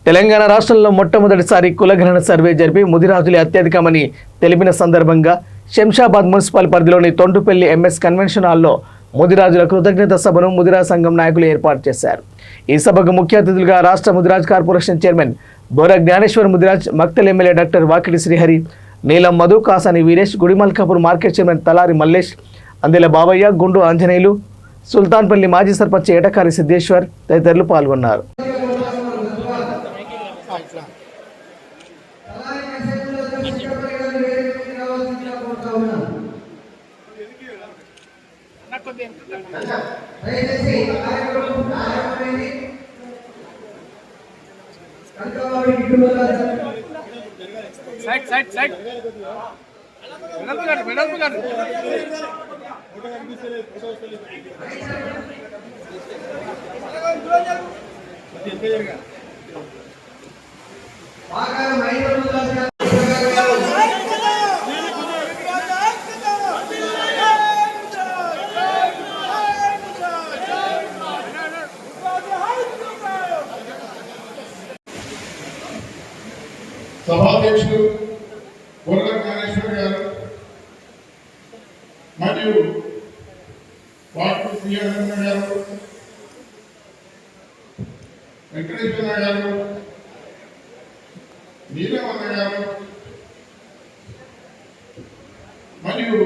తెలంగాణ రాష్ట్రంలో మొట్టమొదటిసారి కులగణన సర్వే జరిపి ముదిరాజులే అత్యధికమని తెలిపిన సందర్భంగా శంషాబాద్ మున్సిపల్ పరిధిలోని తొంటుపల్లి ఎంఎస్ కన్వెన్షన్ హాల్లో ముదిరాజుల కృతజ్ఞత సభను ముదిరాజ్ సంఘం నాయకులు ఏర్పాటు చేశారు. ఈ సభకు ముఖ్య అతిథులుగా రాష్ట్ర ముదిరాజ్ కార్పొరేషన్ చైర్మన్ బోర జ్ఞానేశ్వర్ ముదిరాజ్, మక్తల్ ఎమ్మెల్యే డాక్టర్ వాకిటి శ్రీహరి, నీలం మధు, కాసాని వీరేష్, గుడిమల్కాపూర్ మార్కెట్ చైర్మన్ తలారి మల్లేష్, అందెల బాబయ్య, గుండు ఆంజనేయులు, సుల్తాన్పల్లి మాజీ సర్పంచ్ ఎటకారి సిద్ధేశ్వర్ తదితరులు పాల్గొన్నారు. సభాధ్యక్షుడు బోర జ్ఞానేశ్వర్ గారు మరియు వాకిటి శ్రీహరి గారు, వెంకటేశ్వర గారు, నీలమన్న గారు మరియు